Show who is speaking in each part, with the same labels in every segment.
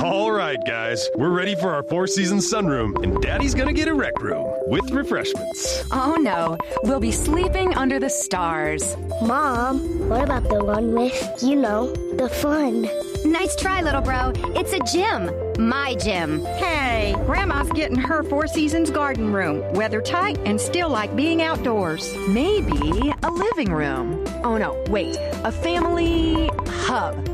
Speaker 1: All right, guys, we're ready for our Four Seasons sunroom, and Daddy's gonna get a rec room with refreshments.
Speaker 2: Oh no, we'll be sleeping under the stars.
Speaker 3: Mom, what about the one with, the fun?
Speaker 4: Nice try, little bro. It's a gym. My gym.
Speaker 5: Hey, Grandma's getting her Four Seasons garden room. Weather tight and still like being outdoors.
Speaker 2: Maybe a living room. Oh no, wait, a family hub.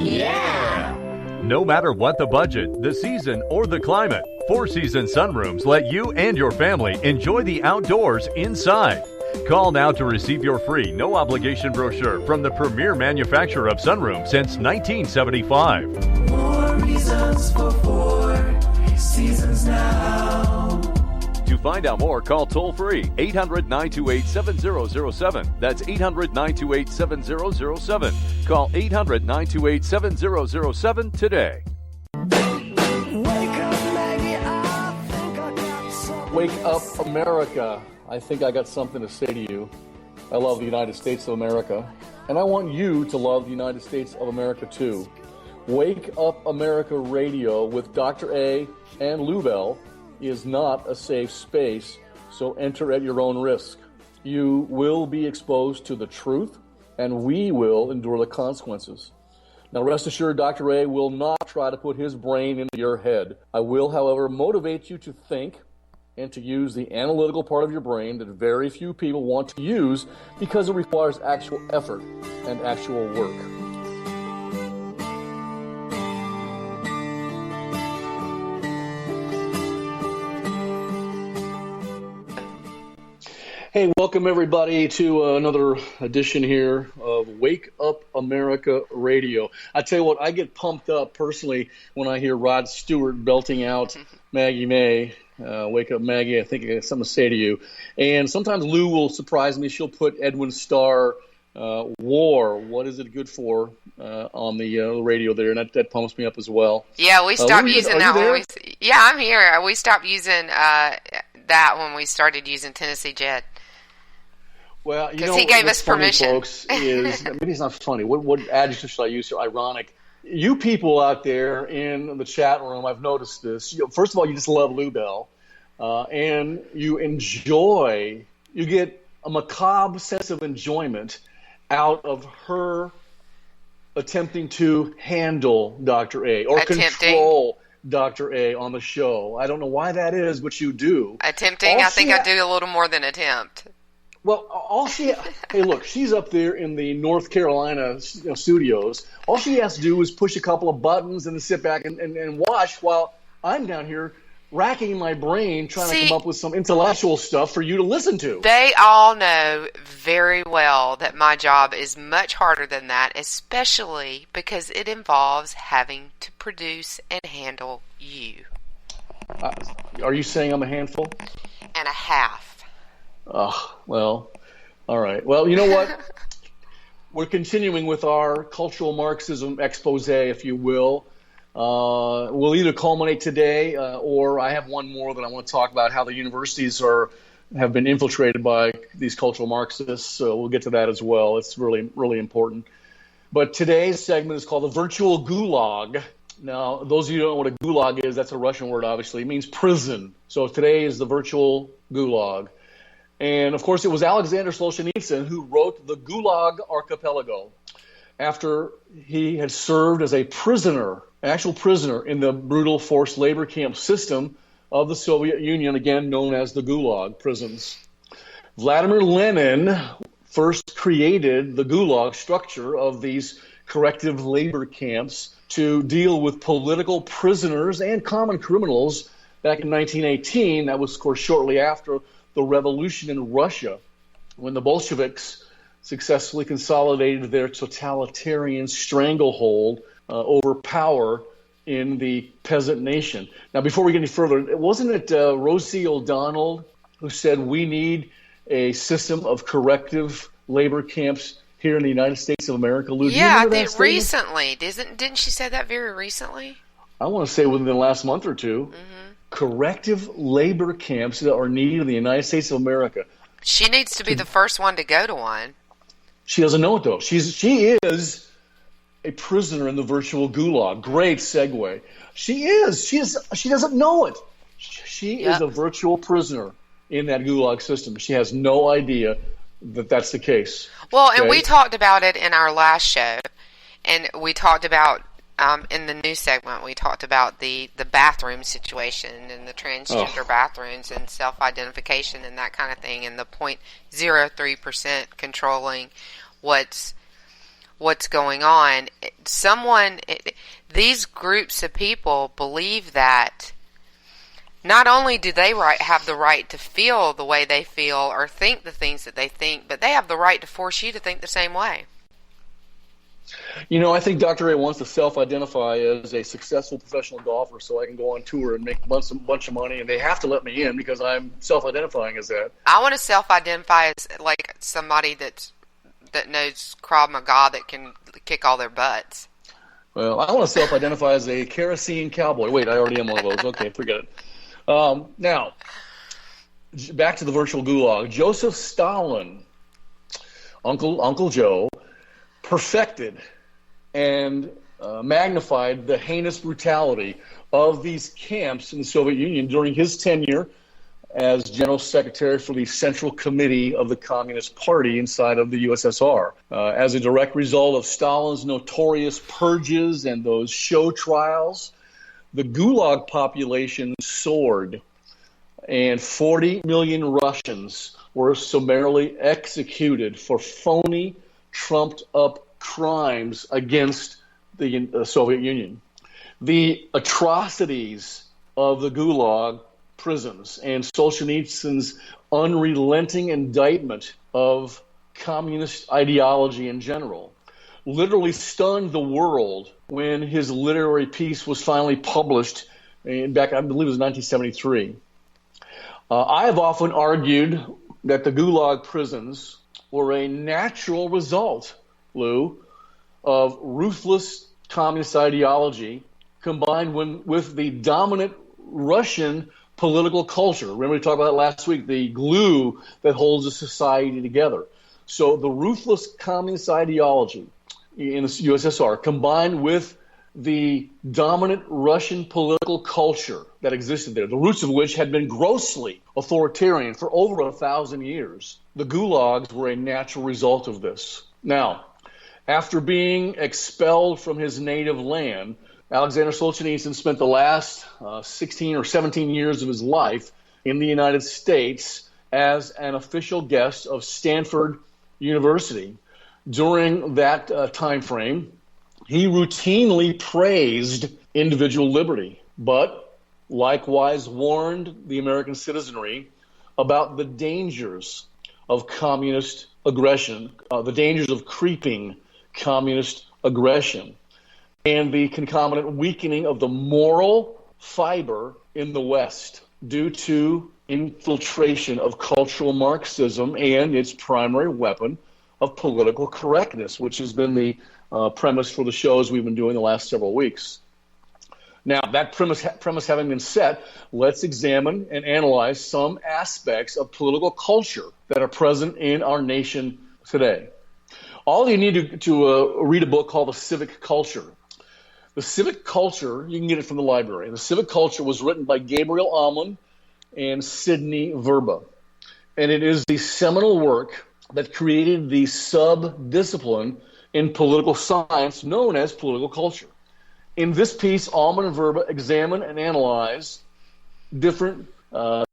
Speaker 4: Yeah!
Speaker 6: No matter what the budget, the season, or the climate, Four Seasons sunrooms let you and your family enjoy the outdoors inside. Call now to receive your free, no-obligation brochure from the premier manufacturer of sunrooms since 1975.
Speaker 7: More reasons for Four Seasons now.
Speaker 6: To find out more, call toll-free 800-928-7007. That's 800-928-7007. Call 800-928-7007 today.
Speaker 8: Wake up, America. I think I got something to say to you. I love the United States of America, and I want you to love the United States of America too. Wake Up America Radio with Dr. A and Lou Bell is not a safe space, so enter at your own risk. You will be exposed to the truth, and we will endure the consequences. Now, rest assured, Dr. A will not try to put his brain into your head. I will, however, motivate you to think and to use the analytical part of your brain that very few people want to use because it requires actual effort and actual work. Hey, welcome everybody to another edition here of Wake Up America Radio. I tell you what, I get pumped up personally when I hear Rod Stewart belting out Maggie May. Wake Up Maggie, I think I got something to say to you. And sometimes Lou will surprise me. She'll put Edwin Starr, War, What Is It Good For, on the radio there, and that pumps me up as well.
Speaker 9: Yeah, we stopped using that one. Yeah, I'm here. We stopped using that when we started using Tennessee Jed.
Speaker 8: Well,
Speaker 9: because he gave us permission.
Speaker 8: Funny, folks, is maybe it's not funny. What adjective should I use here? Ironic. You people out there in the chat room, I've noticed this. First of all, you just love Lou Bell, and you get a macabre sense of enjoyment out of her attempting to handle Dr. A or control Dr. A on the show. I don't know why that is, but you do.
Speaker 9: Attempting? I think I do a little more than attempt.
Speaker 8: Well, hey, look, she's up there in the North Carolina studios. All she has to do is push a couple of buttons and sit back and watch while I'm down here racking my brain trying to come up with some intellectual stuff for you to listen to.
Speaker 9: They all know very well that my job is much harder than that, especially because it involves having to produce and handle you.
Speaker 8: Are you saying I'm a handful?
Speaker 9: And a half.
Speaker 8: Oh, well, all right. Well, you know what? We're continuing with our cultural Marxism expose, if you will. We'll either culminate today or I have one more that I want to talk about, how the universities have been infiltrated by these cultural Marxists. So we'll get to that as well. It's really, really important. But today's segment is called the virtual Gulag. Now, those of you who don't know what a Gulag is, that's a Russian word, obviously. It means prison. So today is the virtual Gulag. And, of course, it was Alexander Solzhenitsyn who wrote the Gulag Archipelago after he had served as a prisoner, an actual prisoner in the brutal forced labor camp system of the Soviet Union, again known as the Gulag prisons. Vladimir Lenin first created the Gulag structure of these corrective labor camps to deal with political prisoners and common criminals back in 1918. That was, of course, shortly after the revolution in Russia, when the Bolsheviks successfully consolidated their totalitarian stranglehold over power in the peasant nation. Now, before we get any further, wasn't it Rosie O'Donnell who said we need a system of corrective labor camps here in the United States of America? Lou,
Speaker 9: yeah, I think recently. Didn't she say that very recently?
Speaker 8: I want to say within the last month or two. Mm-hmm. Corrective labor camps that are needed in the United States of America.
Speaker 9: She needs to be the first one to go to one.
Speaker 8: She doesn't know it, though. She is a prisoner in the virtual Gulag. Great segue. She is. She doesn't know it. She is a virtual prisoner in that Gulag system. She has no idea that that's the case.
Speaker 9: Well, and we talked about it in our last show, and we talked about in the news segment, we talked about the bathroom situation and the transgender bathrooms and self-identification and that kind of thing, and the 0.03% controlling what's going on. These groups of people believe that not only do they have the right to feel the way they feel or think the things that they think, but they have the right to force you to think the same way.
Speaker 8: You know, I think Dr. A wants to self-identify as a successful professional golfer so I can go on tour and make a bunch of money, and they have to let me in because I'm self-identifying as that.
Speaker 9: I want to self-identify as like somebody that knows Krav Maga that can kick all their butts.
Speaker 8: Well, I want to self-identify as a kerosene cowboy. Wait, I already am one of those. Okay, forget it. Now, back to the virtual Gulag. Joseph Stalin, Uncle Joe, perfected and magnified the heinous brutality of these camps in the Soviet Union during his tenure as General Secretary for the Central Committee of the Communist Party inside of the USSR. As a direct result of Stalin's notorious purges and those show trials, the Gulag population soared, and 40 million Russians were summarily executed for phony, trumped-up crimes against the Soviet Union. The atrocities of the Gulag prisons and Solzhenitsyn's unrelenting indictment of communist ideology in general literally stunned the world when his literary piece was finally published back, I believe it was 1973. I have often argued that the Gulag prisons were a natural result, Lou, of ruthless communist ideology combined with the dominant Russian political culture. Remember we talked about that last week, the glue that holds a society together. So the ruthless communist ideology in the USSR combined with the dominant Russian political culture that existed there, the roots of which had been grossly authoritarian for over 1,000 years. The gulags were a natural result of this. Now, after being expelled from his native land, Alexander Solzhenitsyn spent the last 16 or 17 years of his life in the United States as an official guest of Stanford University. During that time frame, he routinely praised individual liberty, but likewise warned the American citizenry about the dangers of communist aggression, the dangers of creeping communist aggression, and the concomitant weakening of the moral fiber in the West due to infiltration of cultural Marxism and its primary weapon of political correctness, which has been the premise for the shows we've been doing the last several weeks. Now, that premise having been set, let's examine and analyze some aspects of political culture that are present in our nation today. All you need to read a book called The Civic Culture. The Civic Culture, you can get it from the library. The Civic Culture was written by Gabriel Omlin and Sidney Verba. And it is the seminal work that created the sub-discipline in political science known as political culture. In this piece, Omlin and Verba examine and analyze different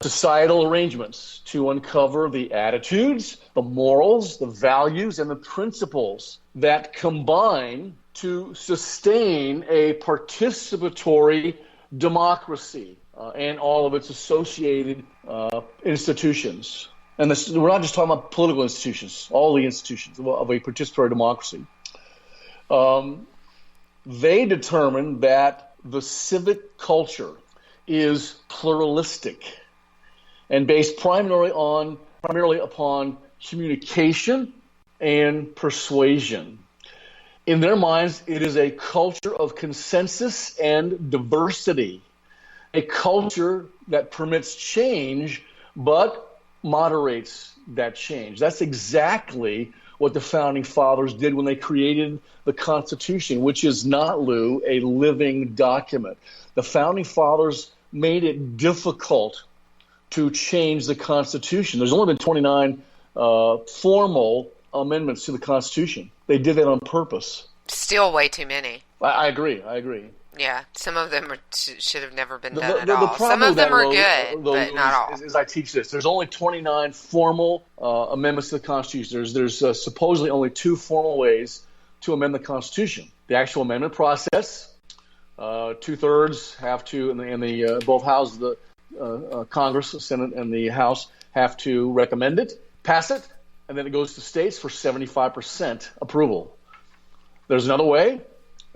Speaker 8: societal arrangements to uncover the attitudes, the morals, the values, and the principles that combine to sustain a participatory democracy and all of its associated institutions. And we're not just talking about political institutions, all the institutions of a participatory democracy. They determined that the civic culture is pluralistic and based primarily upon communication and persuasion. In their minds, it is a culture of consensus and diversity, a culture that permits change but moderates that change. That's exactly what the Founding Fathers did when they created the Constitution, which is not, Lou, a living document. The Founding Fathers made it difficult to change the Constitution. There's only been 29 formal amendments to the Constitution. They did that on purpose.
Speaker 9: Still way too many.
Speaker 8: I agree.
Speaker 9: Yeah, some of them should have never been done at all. Some of them are good, but not all.
Speaker 8: As I teach this, there's only 29 formal amendments to the Constitution. There's supposedly only 2 formal ways to amend the Constitution. The actual amendment process, 2/3 have to, in the both houses of the Congress, the Senate, and the House have to recommend it, pass it, and then it goes to states for 75% approval. There's another way.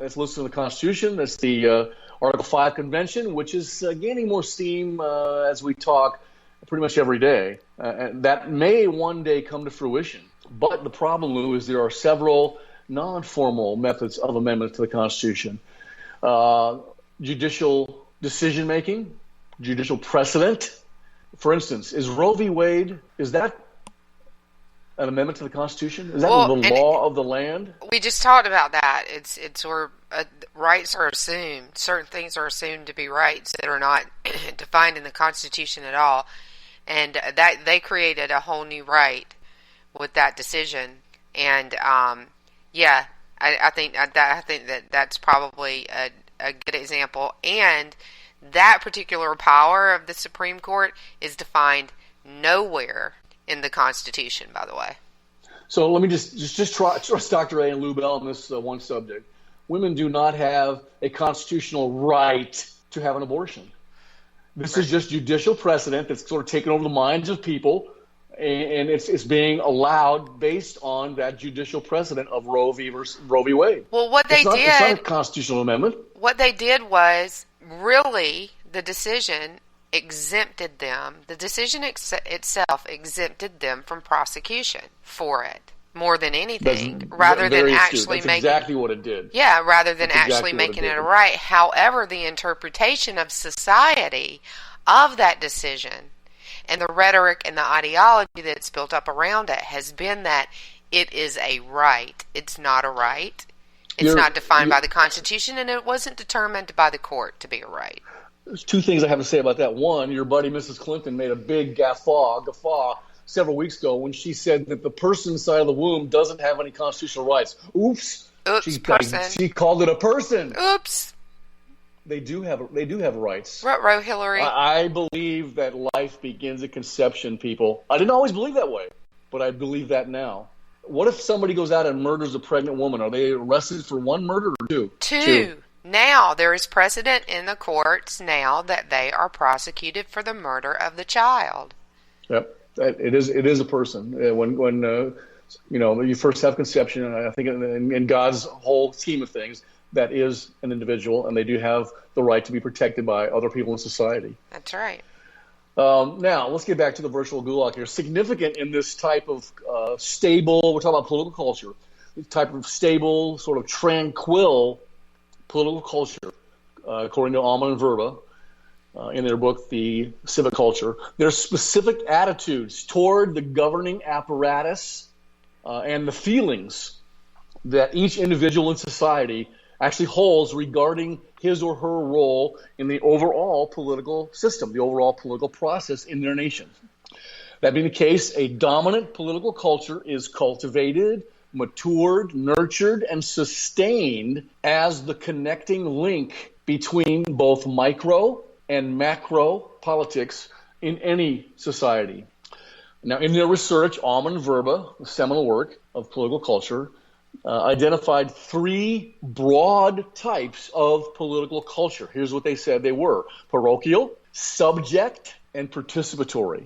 Speaker 8: It's listed in the Constitution. That's the Article 5 Convention, which is gaining more steam as we talk pretty much every day. And that may one day come to fruition. But the problem, Lou, is there are several non-formal methods of amendment to the Constitution. Judicial decision-making, judicial precedent. For instance, is Roe v. Wade, is that an amendment to the Constitution? Is that the law of the land?
Speaker 9: We just talked about that. It's where rights are assumed. Certain things are assumed to be rights that are not defined in the Constitution at all, and that they created a whole new right with that decision. And I think that's probably a good example. And that particular power of the Supreme Court is defined nowhere in the Constitution, by the way.
Speaker 8: So let me just trust Dr. A and Lou Bell on this one subject. Women do not have a constitutional right to have an abortion. This is just judicial precedent that's sort of taken over the minds of people, and it's being allowed based on that judicial precedent of Roe v. Wade.
Speaker 9: Well, it's not
Speaker 8: a constitutional amendment.
Speaker 9: What they did was really the decision exempted them. The decision itself exempted them from prosecution for it more than anything, rather than actually making
Speaker 8: exactly what it did.
Speaker 9: Yeah, rather than actually making it a right. However, the interpretation of society of that decision and the rhetoric and the ideology that's built up around it has been that it is a right. It's not a right. It's not defined by the Constitution, and it wasn't determined by the court to be a right.
Speaker 8: There's 2 things I have to say about that. One, your buddy Mrs. Clinton made a big guffaw several weeks ago when she said that the person inside of the womb doesn't have any constitutional rights. Oops,
Speaker 9: person.
Speaker 8: She called it a person.
Speaker 9: Oops.
Speaker 8: They do have rights.
Speaker 9: Ruh-roh, Hillary.
Speaker 8: I believe that life begins at conception, people. I didn't always believe that way, but I believe that now. What if somebody goes out and murders a pregnant woman? Are they arrested for 1 murder or 2?
Speaker 9: 2. Now, there is precedent in the courts now that they are prosecuted for the murder of the child.
Speaker 8: Yep, it is a person. When you first have conception, and I think in God's whole scheme of things, that is an individual, and they do have the right to be protected by other people in society.
Speaker 9: That's right.
Speaker 8: Now, let's get back to the virtual gulag here. Significant in this type of stable, we're talking about political culture, this type of stable, sort of tranquil political culture, according to Alman and Verba, in their book, The Civic Culture, there's specific attitudes toward the governing apparatus and the feelings that each individual in society actually holds regarding his or her role in the overall political system, the overall political process in their nation. That being the case, a dominant political culture is cultivated, matured, nurtured, and sustained as the connecting link between both micro and macro politics in any society. Now, in their research, Alman and Verba, the seminal work of political culture, identified 3 broad types of political culture. Here's what they said they were: parochial, subject, and participatory.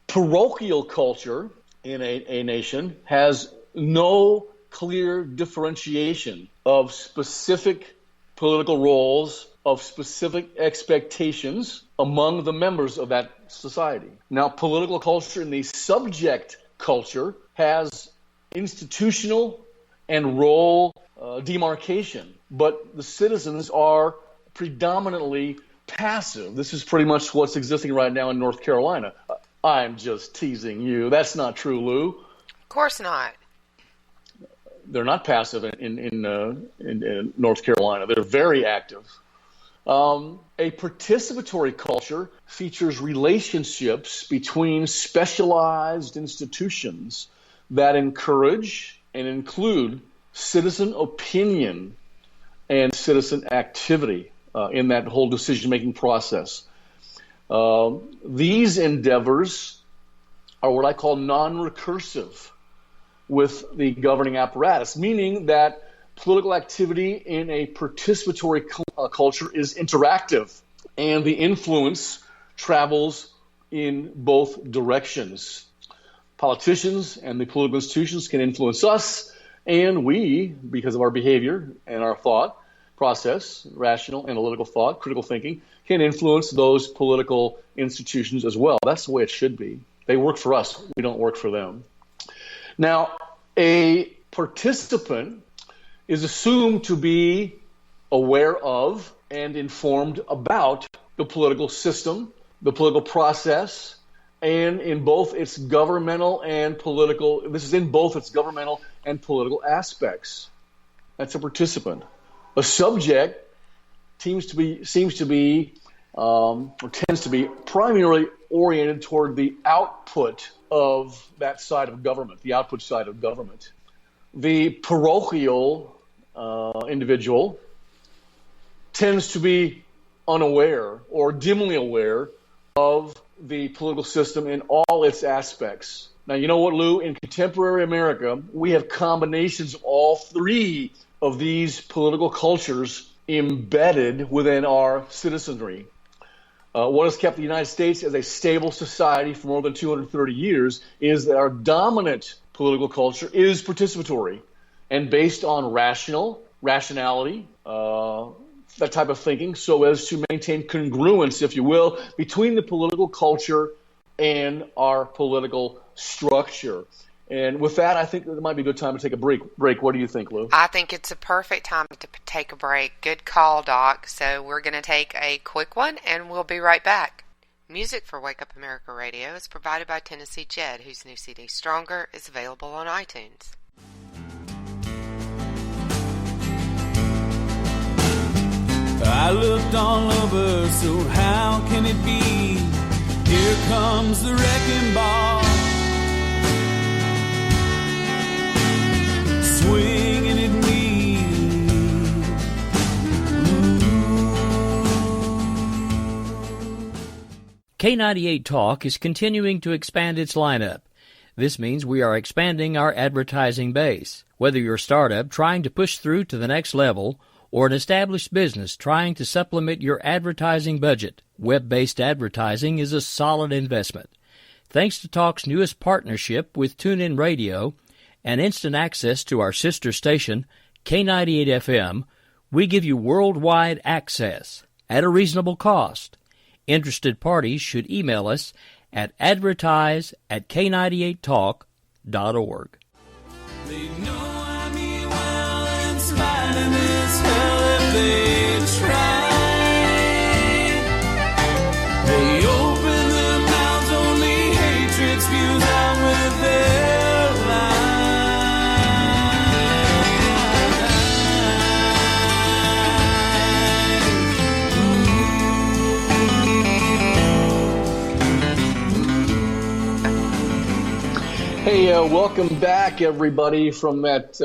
Speaker 8: Parochial culture in a nation has no clear differentiation of specific political roles, of specific expectations among the members of that society. Now, political culture in the subject culture has institutional and role demarcation, but the citizens are predominantly passive. This is pretty much what's existing right now in North Carolina. I'm just teasing you. That's not true, Lou.
Speaker 9: Of course not.
Speaker 8: they're not passive in North Carolina. They're very active. A participatory culture features relationships between specialized institutions that encourage and include citizen opinion and citizen activity in that whole decision-making process. These endeavors are what I call non-recursive with the governing apparatus, meaning that political activity in a participatory culture is interactive, and the influence travels in both directions. Politicians and the political institutions can influence us, and we, because of our behavior and our thought process, rational, analytical thought, critical thinking, can influence those political institutions as well. That's the way it should be. They work for us. We don't work for them. Now, a participant is assumed to be aware of and informed about the political system, the political process, and in both its governmental and political, this is in both its governmental and political aspects. That's a participant. A subject tends to be primarily oriented toward the output of that side of government, the output side of government. The parochial individual tends to be unaware or dimly aware of the political system in all its aspects. Now, you know what, Lou? In contemporary America, we have combinations of all three of these political cultures embedded within our citizenry. What has kept the United States as a stable society for more than 230 years is that our dominant political culture is participatory and based on rationality, that type of thinking, so as to maintain congruence, if you will, between the political culture and our political structure. And with that, I think it might be a good time to take a break. What do you think, Lou?
Speaker 9: I think it's a perfect time to take a break. Good call, Doc. So we're going to take a quick one, and we'll be right back. Music for Wake Up America Radio is provided by Tennessee Jed, whose new CD, Stronger, is available on iTunes.
Speaker 7: I looked all over, so how can it be? Here comes the wrecking ball, swinging at me.
Speaker 10: K98 Talk is continuing to expand its lineup. This means we are expanding our advertising base. Whether you're a startup trying to push through to the next level, or an established business trying to supplement your advertising budget, web-based advertising is a solid investment. Thanks to Talk's newest partnership with TuneIn Radio and instant access to our sister station, K98 FM, we give you worldwide access at a reasonable cost. Interested parties should email us at advertise@k98talk.org.
Speaker 7: They know I mean well and smiling is hell if they try. They open their mouths, only hatred spews out with their
Speaker 8: Hey, welcome back, everybody, from that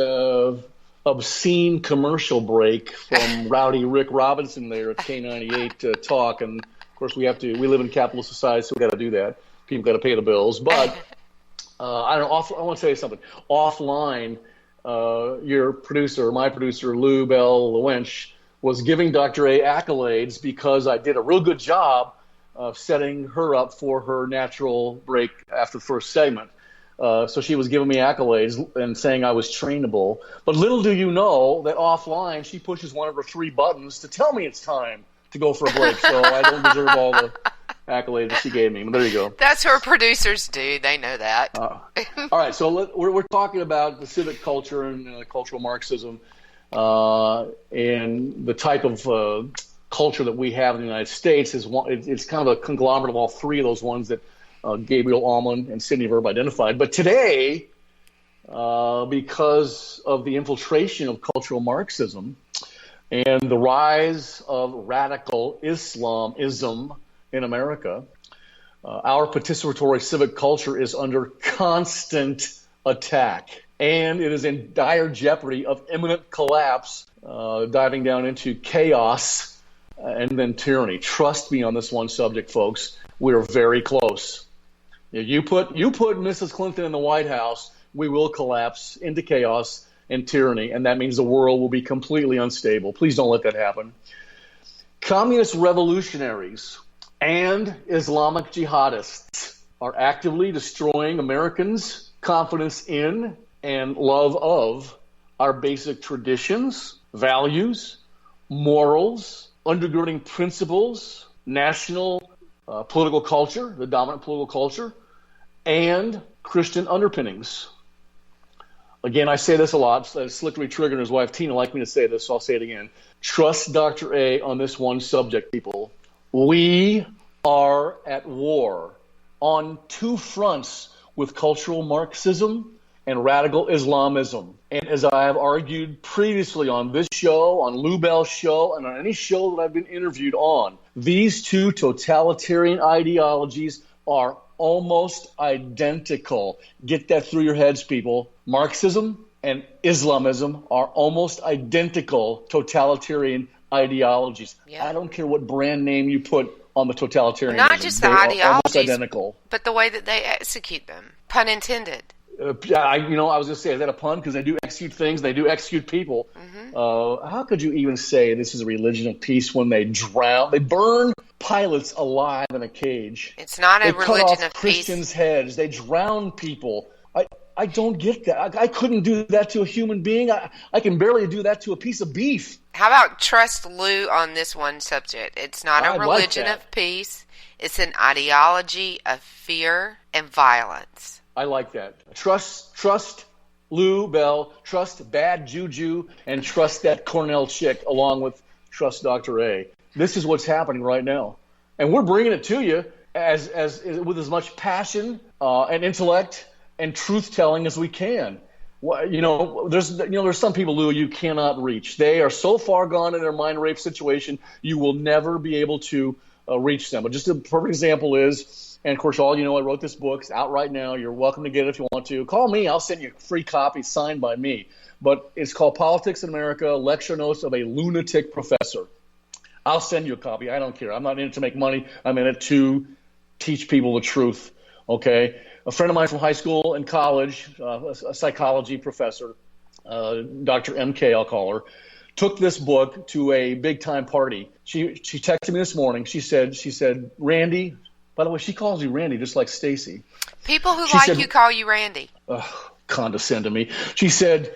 Speaker 8: obscene commercial break from Rowdy Rick Robinson there at K98 Talk. And, of course, we live in a capitalist society, so we got to do that. People got to pay the bills. But, I want to tell you something. Offline, your producer, my producer, Lou Bell LeWench, was giving Dr. A accolades because I did a real good job of setting her up for her natural break after the first segment. So she was giving me accolades and saying I was trainable. But little do you know that offline she pushes one of her three buttons to tell me it's time to go for a break. So I don't deserve all the accolades that she gave me. But there you go.
Speaker 9: That's what producers do. They know that.
Speaker 8: All right. So we're talking about the civic culture and cultural Marxism and the type of culture that we have in the United States. It's kind of a conglomerate of all three of those ones that Gabriel Allman and Sidney Verb identified. But today, because of the infiltration of cultural Marxism and the rise of radical Islamism in America. Our participatory civic culture is under constant attack, and it is in dire jeopardy of imminent collapse, diving down into chaos and then tyranny. Trust me on this one subject, folks. We're very close. You put Mrs. Clinton in the White House, we will collapse into chaos and tyranny, and that means the world will be completely unstable. Please don't let that happen. Communist revolutionaries and Islamic jihadists are actively destroying Americans' confidence in and love of our basic traditions, values, morals, undergirding principles, national political culture, the dominant political culture, and Christian underpinnings. Again, I say this a lot. Slickery Trigger and his wife Tina like me to say this, so I'll say it again. Trust Dr. A on this one subject, people. We are at war on two fronts with cultural Marxism and radical Islamism. And as I have argued previously on this show, on Lou Bell's show, and on any show that I've been interviewed on, these two totalitarian ideologies are almost identical. Get that through your heads, people. Marxism and Islamism are almost identical totalitarian ideologies. Yeah. I don't care what brand name you put on the totalitarianism.
Speaker 9: Not just the ideologies,
Speaker 8: identical.
Speaker 9: But the way that they execute them. Pun intended.
Speaker 8: I was going to say, is that a pun? Because they do execute things. They do execute people. Mm-hmm. How could you even say this is a religion of peace when they burn pilots alive in a cage?
Speaker 9: It's not a religion
Speaker 8: cut off
Speaker 9: of
Speaker 8: Christians'
Speaker 9: peace.
Speaker 8: heads. They drown people. I don't get that. I couldn't do that to a human being. I can barely do that to a piece of beef.
Speaker 9: How about trust Lou on this one subject? It's not a religion of peace. It's an ideology of fear and violence.
Speaker 8: I like that. Trust Lou Bell, trust bad juju, and trust that Cornell chick along with trust Dr. A. This is what's happening right now. And we're bringing it to you as with as much passion and intellect and truth-telling as we can. There's some people, Lou, you cannot reach. They are so far gone in their mind rape situation, you will never be able to reach them. But just a perfect example is, and of course, all you know, I wrote this book. It's out right now. You're welcome to get it if you want to. Call me. I'll send you a free copy signed by me. But it's called Politics in America, Lecture Notes of a Lunatic Professor. I'll send you a copy. I don't care. I'm not in it to make money. I'm in it to teach people the truth, okay? A friend of mine from high school and college, a psychology professor, Dr. MK, I'll call her, took this book to a big-time party. She texted me this morning. She said, Randy, by the way, she calls you Randy just like Stacy.
Speaker 9: People who like you call you Randy.
Speaker 8: Condescend to me. She said,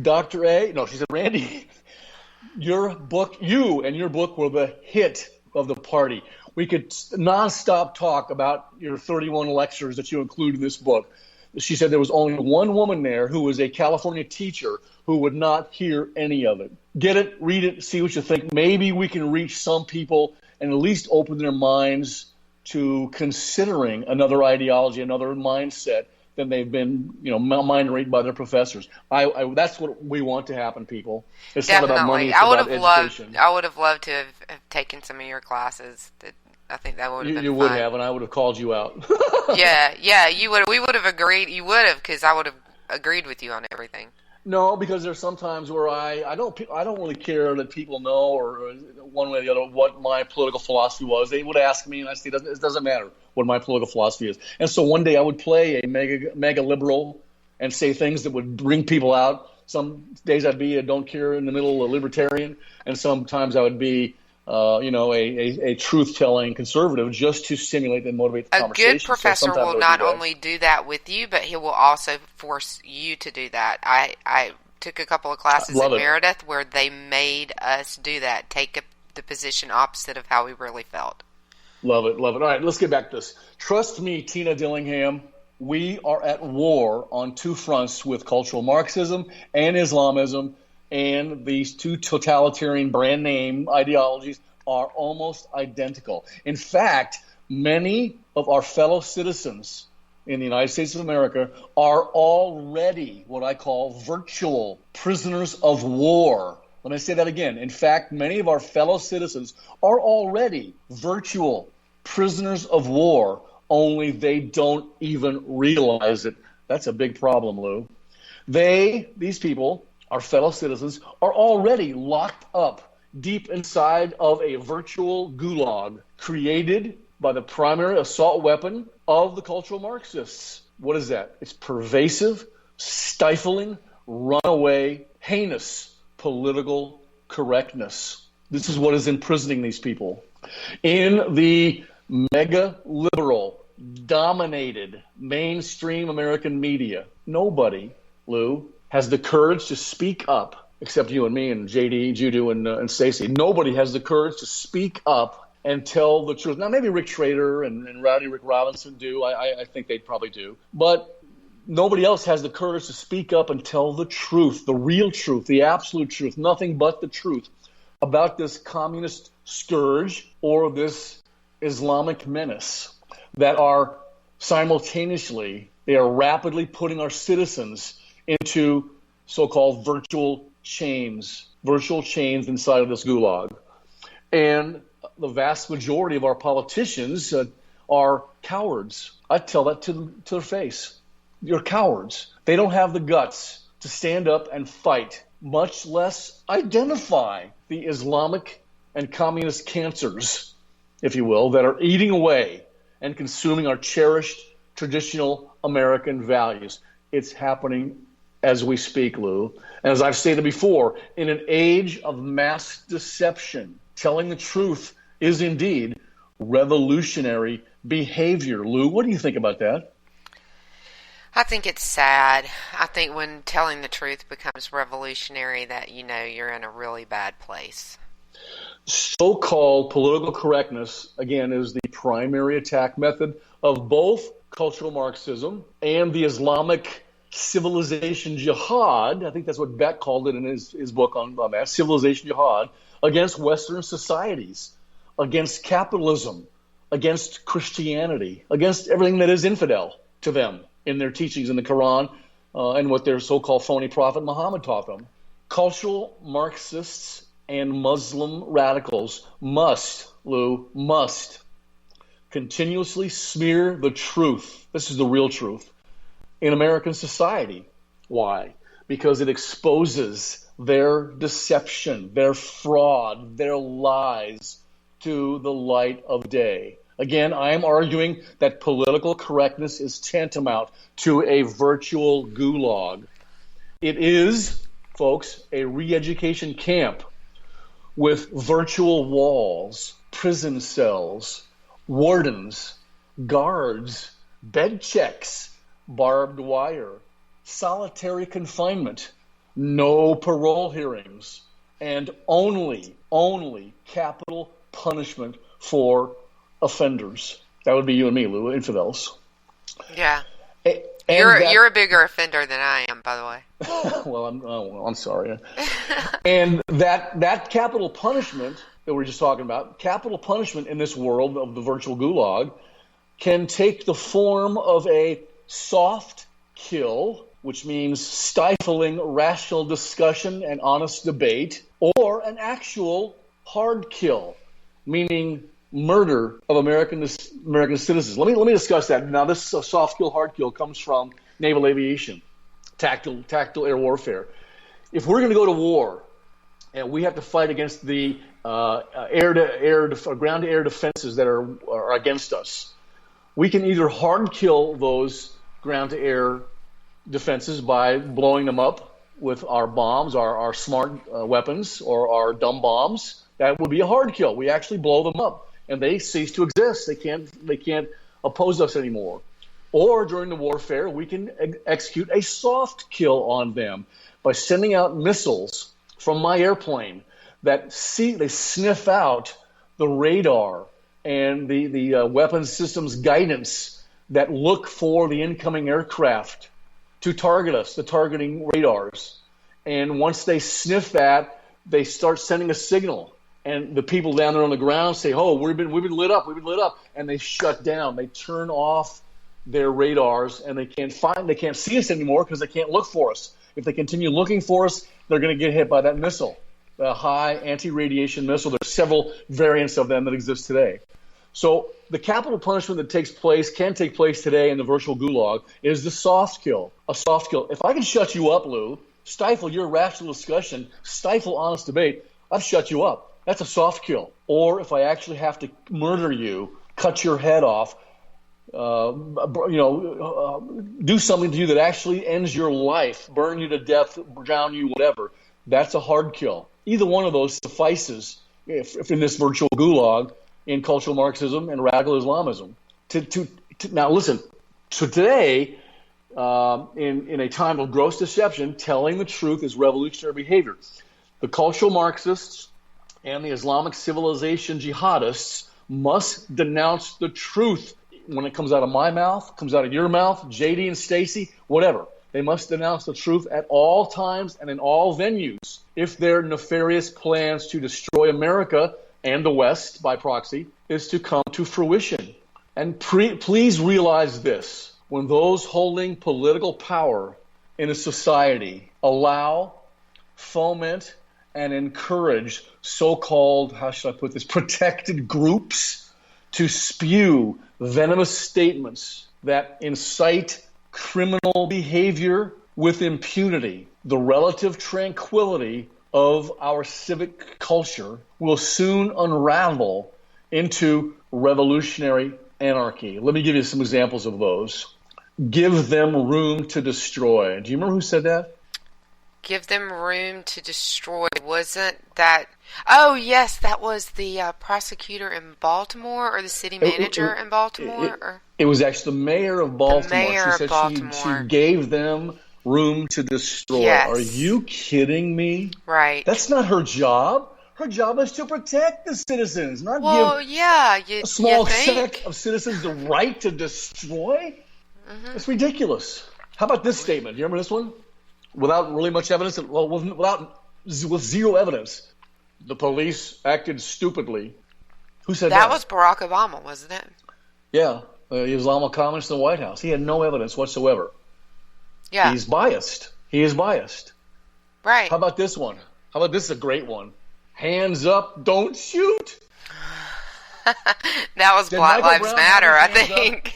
Speaker 8: Dr. A, no, she said, Randy, you and your book were the hit of the party. We could nonstop talk about your 31 lectures that you include in this book. She said there was only one woman there who was a California teacher who would not hear any of it. Get it, read it, see what you think. Maybe we can reach some people and at least open their minds to considering another ideology, another mindset than they've been, mind raped by their professors. That's what we want to happen, people. It's
Speaker 9: Definitely.
Speaker 8: Not about money, it's about education.
Speaker 9: I would have loved to have taken some of your classes. I think that would have been
Speaker 8: You would have, and I would have called you out.
Speaker 9: Yeah, you would. We would have agreed. You would have, because I would have agreed with you on everything.
Speaker 8: No, because there's sometimes where I don't really care that people know or one way or the other what my political philosophy was. They would ask me, and I say it doesn't matter what my political philosophy is. And so one day I would play a mega liberal and say things that would bring people out. Some days I'd be a don't care in the middle, a libertarian, and sometimes I would be a truth-telling conservative just to stimulate and motivate the conversation.
Speaker 9: A good professor will not only do that with you, but he will also force you to do that. I took a couple of classes at Meredith where they made us do that, take the position opposite of how we really felt.
Speaker 8: Love it. All right, let's get back to this. Trust me, Tina Dillingham, we are at war on two fronts with cultural Marxism and Islamism. And these two totalitarian brand name ideologies are almost identical. In fact, many of our fellow citizens in the United States of America are already what I call virtual prisoners of war. Let me say that again. In fact, many of our fellow citizens are already virtual prisoners of war, only they don't even realize it. That's a big problem, Lou. These people, our fellow citizens, are already locked up deep inside of a virtual gulag created by the primary assault weapon of the cultural Marxists. What is that? It's pervasive, stifling, runaway, heinous political correctness. This is what is imprisoning these people. In the mega liberal, dominated mainstream American media, nobody, Lou, has the courage to speak up, except you and me and JD, Judu, and Stacey. Nobody has the courage to speak up and tell the truth. Now, maybe Rick Schrader and Rowdy Rick Robinson do. I think they'd probably do. But nobody else has the courage to speak up and tell the truth, the real truth, the absolute truth, nothing but the truth about this communist scourge or this Islamic menace that are simultaneously, they are rapidly putting our citizens into so-called virtual chains inside of this gulag. And the vast majority of our politicians are cowards. I tell that to their face. You're cowards. They don't have the guts to stand up and fight, much less identify the Islamic and communist cancers, if you will, that are eating away and consuming our cherished traditional American values. It's happening as we speak, Lou. And as I've stated before, in an age of mass deception, telling the truth is indeed revolutionary behavior. Lou, what do you think about that?
Speaker 9: I think it's sad. I think when telling the truth becomes revolutionary, that you're in a really bad place.
Speaker 8: So-called political correctness, again, is the primary attack method of both cultural Marxism and the Islamic civilization jihad. I think that's what Beck called it in his book on that, civilization jihad, against Western societies, against capitalism, against Christianity, against everything that is infidel to them in their teachings in the Quran and what their so-called phony prophet Muhammad taught them. Cultural Marxists and Muslim radicals must continuously smear the truth. This is the real truth in American society. Why? Because it exposes their deception, their fraud, their lies to the light of day. Again, I am arguing that political correctness is tantamount to a virtual gulag. It is, folks, a re-education camp with virtual walls, prison cells, wardens, guards, bed checks, barbed wire, solitary confinement, no parole hearings, and only capital punishment for offenders. That would be you and me, Lou, infidels.
Speaker 9: Yeah. You're a bigger offender than I am, by the way.
Speaker 8: Well, I'm sorry. And that capital punishment that we're just talking about, capital punishment in this world of the virtual gulag, can take the form of a soft kill, which means stifling rational discussion and honest debate, or an actual hard kill, meaning murder of American citizens. Let me discuss that. Now, this soft kill, hard kill comes from naval aviation, tactical air warfare. If we're going to go to war and we have to fight against the ground-to-air defenses that are against us, we can either hard kill those ground-to-air defenses by blowing them up with our bombs, our smart weapons, or our dumb bombs. That would be a hard kill. We actually blow them up, and they cease to exist. They can't oppose us anymore. Or during the warfare, we can execute a soft kill on them by sending out missiles from my airplane that they sniff out the radar and the weapons systems guidance that look for the incoming aircraft to target us, the targeting radars. And once they sniff that, they start sending a signal. And the people down there on the ground say, "Oh, we've been lit up, and they shut down. They turn off their radars, and they can't see us anymore because they can't look for us. If they continue looking for us, they're going to get hit by that missile, the high anti-radiation missile. There's several variants of them that exist today. So the capital punishment that can take place today in the virtual gulag is the soft kill, a soft kill. If I can shut you up, Lou, stifle your rational discussion, stifle honest debate, I've shut you up. That's a soft kill. Or if I actually have to murder you, cut your head off, do something to you that actually ends your life, burn you to death, drown you, whatever, that's a hard kill. Either one of those suffices if in this virtual gulag in cultural Marxism and radical Islamism. Now listen, so today, in a time of gross deception, telling the truth is revolutionary behavior. The cultural Marxists and the Islamic civilization jihadists must denounce the truth when it comes out of my mouth, comes out of your mouth, JD and Stacy, whatever. They must denounce the truth at all times and in all venues if their nefarious plans to destroy America and the West by proxy is to come to fruition. And please realize this. When those holding political power in a society allow, foment, and encourage so-called, how should I put this, protected groups to spew venomous statements that incite criminal behavior with impunity, the relative tranquility of our civic culture will soon unravel into revolutionary anarchy. Let me give you some examples of those. Give them room to destroy. Do you remember who said that?
Speaker 9: Give them room to destroy. Wasn't that... Oh, yes, that was the prosecutor in Baltimore or the city manager in Baltimore?
Speaker 8: It was actually the mayor of Baltimore.
Speaker 9: The mayor
Speaker 8: she said
Speaker 9: of Baltimore.
Speaker 8: She gave them room to destroy.
Speaker 9: Yes.
Speaker 8: Are you kidding me?
Speaker 9: Right.
Speaker 8: That's not her job. Her job is to protect the citizens, not give a small sect of citizens the right to destroy. Mm-hmm. It's ridiculous. How about this statement? Do you remember this one? Without really much evidence, with zero evidence, the police acted stupidly. Who said that?
Speaker 9: That was Barack Obama, wasn't it?
Speaker 8: Yeah, the Islamic communist in the White House. He had no evidence whatsoever.
Speaker 9: Yeah.
Speaker 8: He's biased. He is biased.
Speaker 9: Right.
Speaker 8: How about this one? How about this is a great one? Hands up, don't shoot.
Speaker 9: That was Black Lives Matter, I think.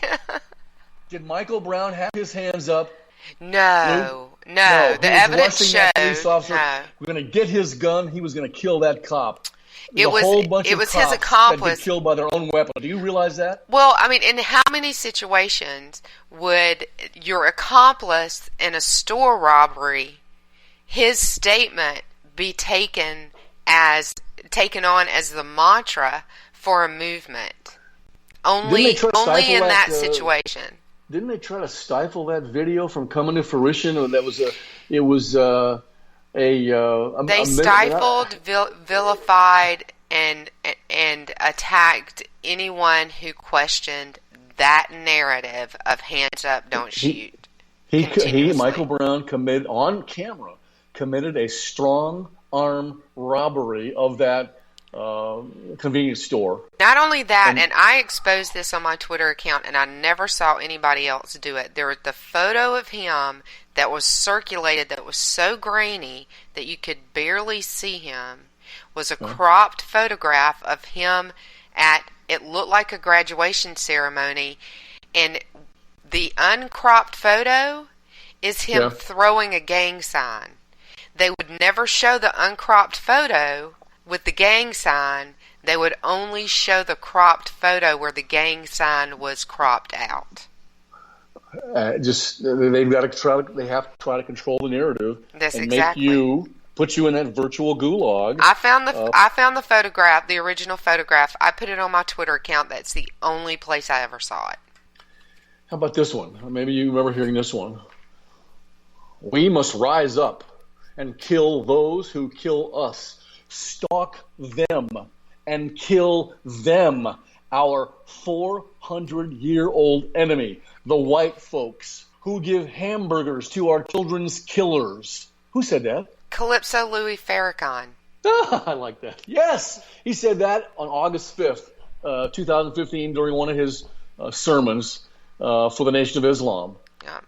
Speaker 8: Did Michael Brown have his hands up?
Speaker 9: No. The evidence showed.
Speaker 8: We're going to get his gun. He was going to kill that cop.
Speaker 9: It was his accomplice
Speaker 8: that get killed by their own weapon. Do you realize that?
Speaker 9: Well, I mean, in how many situations would your accomplice in a store robbery, his statement be taken on as the mantra for a movement? Only in that situation.
Speaker 8: Didn't they try to stifle that video from coming to fruition? Or they
Speaker 9: stifled, vilified, and attacked anyone who questioned that narrative of hands up, don't shoot.
Speaker 8: Michael Brown committed a strong arm robbery of that convenience store.
Speaker 9: Not only that, and I exposed this on my Twitter account, and I never saw anybody else do it. There was the photo of him that was circulated that was so grainy that you could barely see him. Was a cropped photograph of him at, it looked like a graduation ceremony, and the uncropped photo is him throwing a gang sign. They would never show the uncropped photo with the gang sign. They would only show the cropped photo where the gang sign was cropped out.
Speaker 8: They have to try to control the narrative. Put you in that virtual gulag.
Speaker 9: I found the photograph, the original photograph. I put it on my Twitter account. That's the only place I ever saw it.
Speaker 8: How about this one? Maybe you remember hearing this one. We must rise up and kill those who kill us. Stalk them and kill them, our 400-year-old enemy, the white folks who give hamburgers to our children's killers. Who said that?
Speaker 9: Calypso Louis Farrakhan.
Speaker 8: I like that. Yes, he said that on August 5th, 2015, during one of his sermons. for the Nation of Islam.
Speaker 9: Yeah.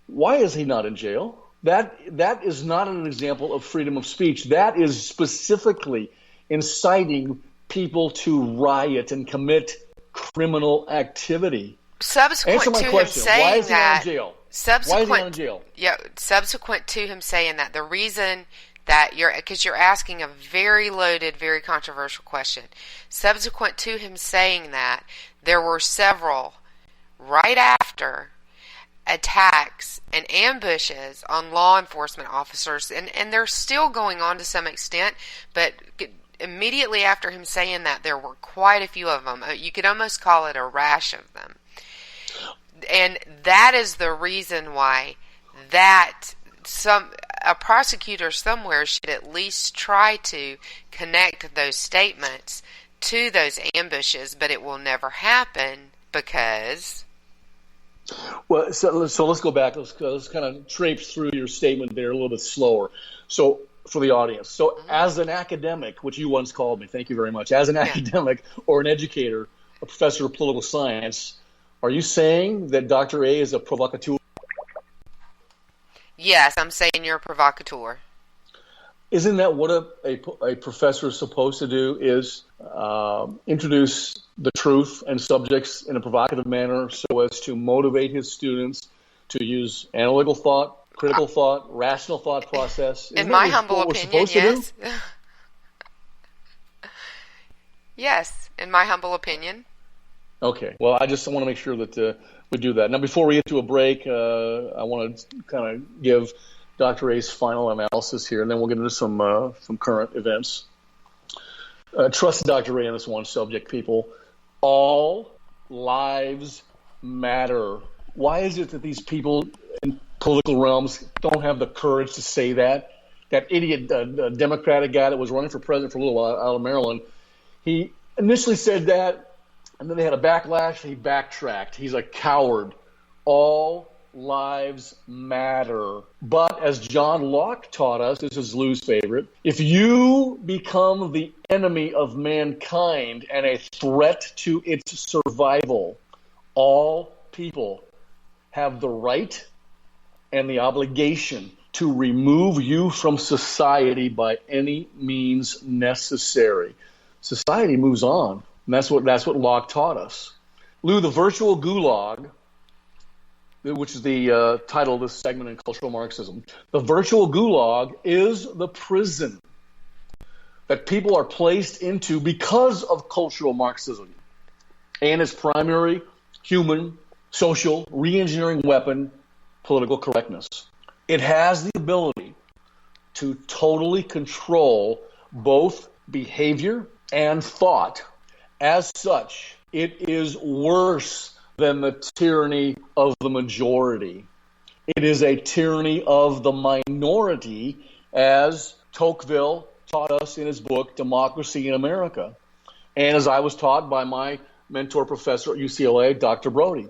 Speaker 8: Why is he not in jail? That is not an example of freedom of speech. That is specifically inciting people to riot and commit criminal activity.
Speaker 9: Subsequent
Speaker 8: Answer my
Speaker 9: to
Speaker 8: question.
Speaker 9: him saying
Speaker 8: Why is he
Speaker 9: that,
Speaker 8: not in jail?
Speaker 9: Subsequent,
Speaker 8: Why is he not in jail?
Speaker 9: Yeah, subsequent to him saying that, the reason that because you're asking a very loaded, very controversial question. Subsequent to him saying that, there were several right after attacks and ambushes on law enforcement officers, and they're still going on to some extent, but immediately after him saying that, there were quite a few of them. You could almost call it a rash of them. And that is the reason why a prosecutor somewhere should at least try to connect those statements to those ambushes, but it will never happen because...
Speaker 8: Well, so let's go back. Let's kind of traipse through your statement there a little bit slower. So for the audience. So as an academic, which you once called me, thank you very much, as an academic or an educator, a professor of political science, are you saying that Dr. A is a provocateur?
Speaker 9: Yes, I'm saying you're a provocateur.
Speaker 8: Isn't that what a professor is supposed to do, is introduce the truth and subjects in a provocative manner so as to motivate his students to use analytical thought, critical thought, rational thought process?
Speaker 9: In my humble opinion, yes. Yes, in my humble opinion.
Speaker 8: Okay. Well, I just want to make sure that we do that. Now, before we get to a break, I want to kind of give Dr. A's final analysis here, and then we'll get into some current events. Trust Dr. A on this one subject, people. All lives matter. Why is it that these people in political realms don't have the courage to say that? That idiot Democratic guy that was running for president for a little while out of Maryland, he initially said that, and then they had a backlash. He backtracked. He's a coward. All lives matter. But as John Locke taught us, this is Lou's favorite, if you become the enemy of mankind and a threat to its survival, all people have the right and the obligation to remove you from society by any means necessary. Society moves on. And that's what Locke taught us. Lou, the virtual Gulag, which is the title of this segment in Cultural Marxism, the virtual Gulag is the prison that people are placed into because of cultural Marxism and its primary human, social, re-engineering weapon, political correctness. It has the ability to totally control both behavior and thought. As such, it is worse than the tyranny of the majority. It is a tyranny of the minority, as Tocqueville taught us in his book, Democracy in America, and as I was taught by my mentor professor at UCLA, Dr. Brody.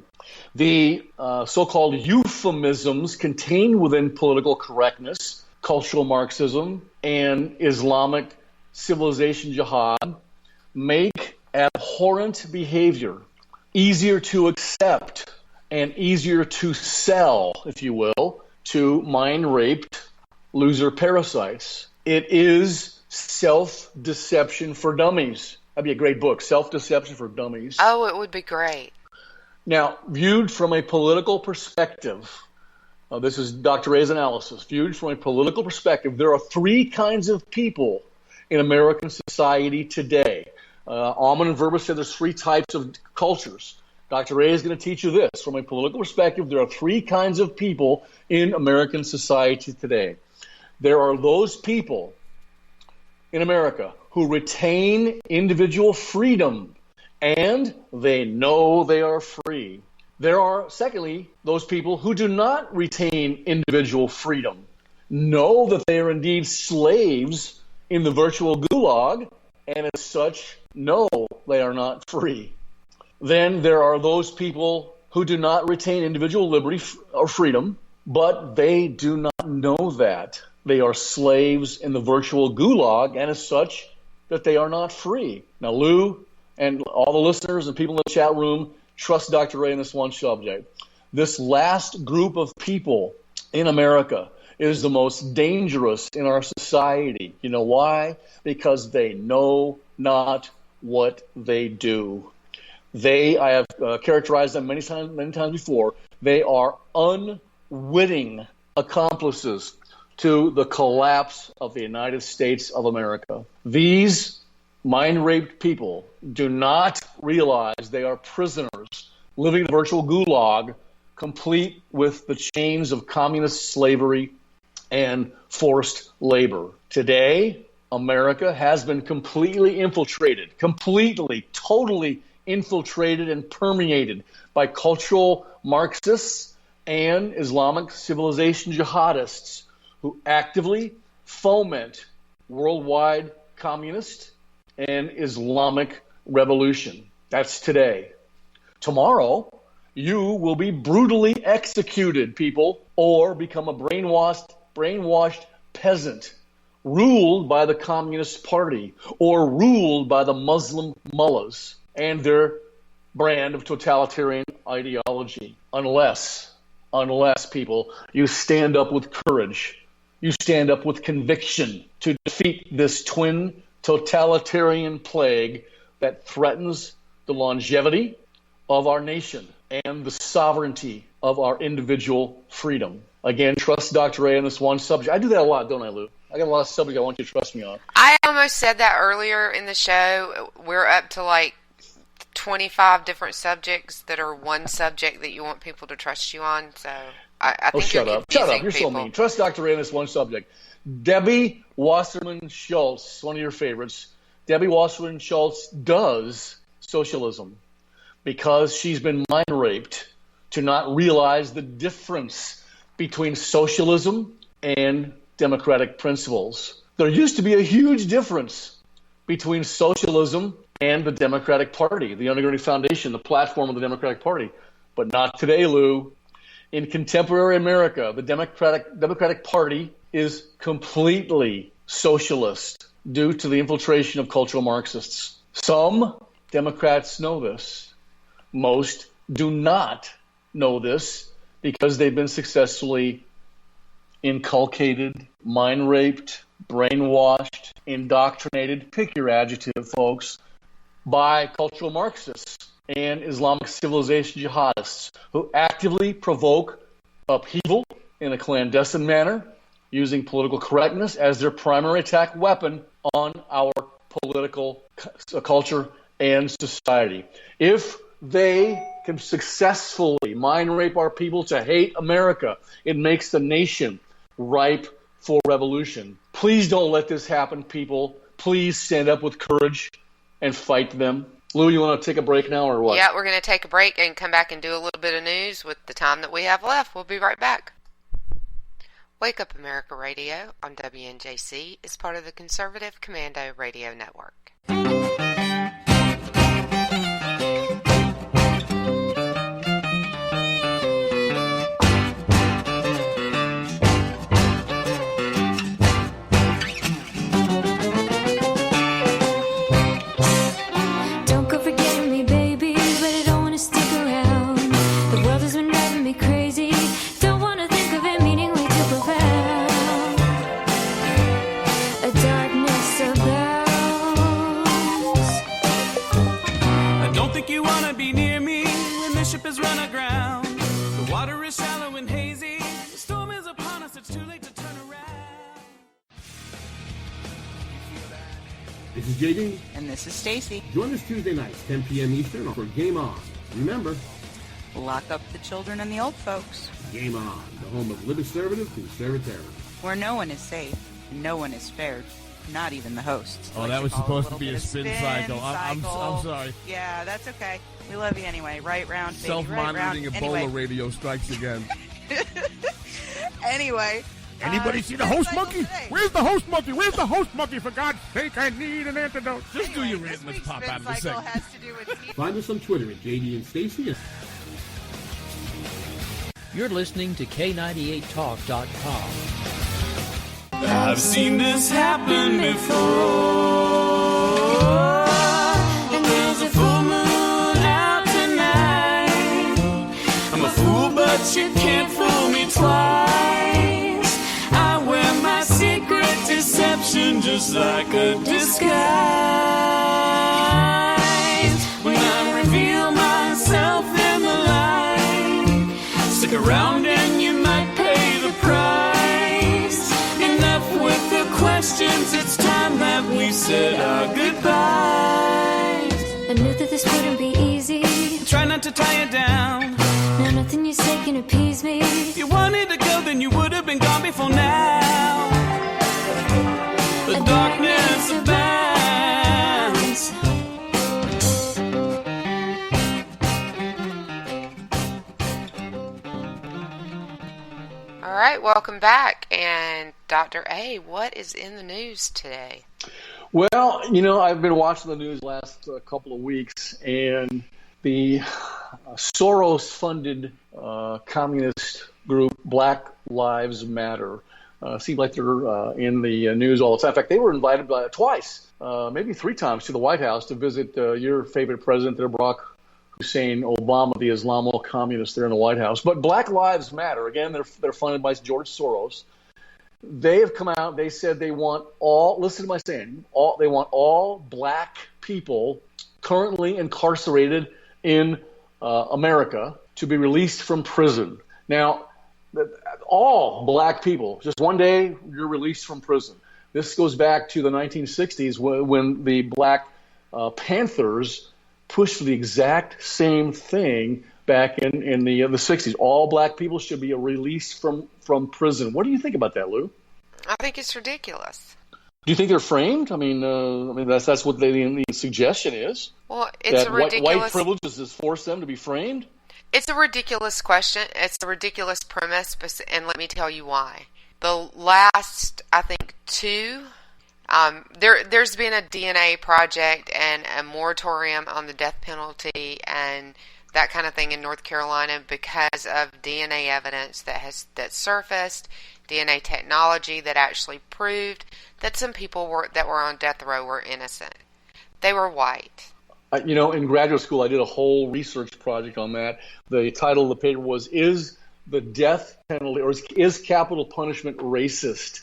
Speaker 8: The so-called euphemisms contained within political correctness, cultural Marxism, and Islamic civilization jihad make abhorrent behavior easier to accept and easier to sell, if you will, to mind-raped loser parasites. It is self-deception for dummies. That'd be a great book, Self-Deception for Dummies.
Speaker 9: Oh, it would be great.
Speaker 8: Now, viewed from a political perspective, this is Dr. A's analysis, viewed from a political perspective, there are three kinds of people in American society today. Alman and Verba said there's three types of cultures. Dr. A is going to teach you this. From a political perspective, there are three kinds of people in American society today. There are those people in America who retain individual freedom, and they know they are free. There are, secondly, those people who do not retain individual freedom, know that they are indeed slaves in the virtual gulag, and as such, no, they are not free. Then there are those people who do not retain individual liberty or freedom, but they do not know that. They are slaves in the virtual gulag, and as such, that they are not free. Now, Lou and all the listeners and people in the chat room, trust Dr. Ray in this one subject. This last group of people in America is the most dangerous in our society. You know why? Because they know not what they do. I have characterized them many times before. They are unwitting accomplices to the collapse of the United States of America. These mind-raped people do not realize they are prisoners living in a virtual gulag, complete with the chains of communist slavery and forced labor. Today, America has been completely infiltrated, totally infiltrated and permeated by cultural Marxists and Islamic civilization jihadists who actively foment worldwide communist and Islamic revolution. That's today. Tomorrow, you will be brutally executed, people, or become a brainwashed peasant ruled by the Communist Party or ruled by the Muslim mullahs and their brand of totalitarian ideology. Unless, people, you stand up with courage, you stand up with conviction to defeat this twin totalitarian plague that threatens the longevity of our nation and the sovereignty of our individual freedom. Again, trust Dr. Ray on this one subject. I do that a lot, don't I, Lou? I got a lot of subjects I want you to trust me on.
Speaker 9: I almost said that earlier in the show. We're up to like 25 different subjects that are one subject that you want people to trust you on. So I think
Speaker 8: shut up. Shut up. You're so mean. Trust Dr. Ray on this one subject. Debbie Wasserman Schultz, one of your favorites. Debbie Wasserman Schultz does socialism because she's been mind raped to not realize the difference between socialism and democratic principles. There used to be a huge difference between socialism and the Democratic Party, the undergirding foundation, the platform of the Democratic Party. But not today, Lou. In contemporary America, the Democratic Party is completely socialist due to the infiltration of cultural Marxists. Some Democrats know this. Most do not know this because they've been successfully inculcated, mind-raped, brainwashed, indoctrinated, pick your adjective, folks, by cultural Marxists and Islamic civilization jihadists who actively provoke upheaval in a clandestine manner, using political correctness as their primary attack weapon on our political culture and society. If they can successfully mind rape our people to hate America, it makes the nation ripe for revolution. Please don't let this happen, people. Please stand up with courage and fight them. Lou, you want to take a break now or what?
Speaker 9: Yeah, we're going to take a break and come back and do a little bit of news with the time that we have left. We'll be right back. Wake Up America Radio on WNJC is part of the Conservative Commando Radio Network.
Speaker 7: Is run aground. The water is shallow and hazy. The storm is upon us. It's too late to turn around.
Speaker 11: This is JD.
Speaker 12: And this is Stacy.
Speaker 11: Join us Tuesday nights, 10 p.m. Eastern for Game On. Remember,
Speaker 12: lock up the children and the old folks.
Speaker 11: Game On, the home of libertative conservatism.
Speaker 12: Where no one is safe, and no one is spared. Not even the hosts.
Speaker 13: Oh, that was supposed to be a spin cycle. I'm sorry.
Speaker 12: Yeah, that's okay. We love you anyway. Right round, baby.
Speaker 13: Self-monitoring
Speaker 12: right
Speaker 13: Ebola
Speaker 12: anyway.
Speaker 13: radio strikes again.
Speaker 12: Anyway.
Speaker 13: Anybody see the host monkey? Where's the host monkey? Where's the host monkey? For God's sake, I need an antidote. Just do your rant. Let's pop out of the segment.
Speaker 11: Find us on Twitter at JD and Stacy.
Speaker 10: You're listening to K98Talk.com.
Speaker 7: I've seen this happen before. There's a full moon out tonight. but you can't fool me twice. I wear my secret deception just like a disguise. When I reveal myself in the light, stick around and you might pay the price. Enough with the questions, it's time that we said our goodbyes.
Speaker 14: I knew that this wouldn't be easy.
Speaker 7: Try not to tie it down.
Speaker 14: No, nothing you say can appease me.
Speaker 7: If you wanted to go, then you would have been gone before now. The darkness abounds.
Speaker 9: All right, welcome back. And Dr. A, what is in the news today?
Speaker 8: Well, you know, I've been watching the news last couple of weeks, and the Soros-funded communist group Black Lives Matter seem like they're in the news all the time. In fact, they were invited twice, maybe 3 times, to the White House to visit your favorite president there, Barack Hussein Obama, the Islamo-communist there in the White House. But Black Lives Matter, again, they're funded by George Soros. They have come out, they said they want all, listen to my saying, they want all black people currently incarcerated in America to be released from prison. Now, all black people, just one day, you're released from prison. This goes back to the 1960s when the Black Panthers pushed for the exact same thing back in the 60s. All black people should be released from prison. What do you think about that, Lou?
Speaker 9: I think it's ridiculous.
Speaker 8: Do you think they're framed? I mean, that's what the suggestion is.
Speaker 9: Well, it's
Speaker 8: that
Speaker 9: a ridiculous.
Speaker 8: White privileges has forced them to be framed.
Speaker 9: It's a ridiculous question. It's a ridiculous premise, and let me tell you why. The last, I think, 2. There's been a DNA project and a moratorium on the death penalty and that kind of thing in North Carolina because of DNA evidence that surfaced, DNA technology that actually proved that some people that were on death row were innocent. They were white.
Speaker 8: You know, in graduate school, I did a whole research project on that. The title of the paper was, "Is the death penalty, or is capital punishment racist?"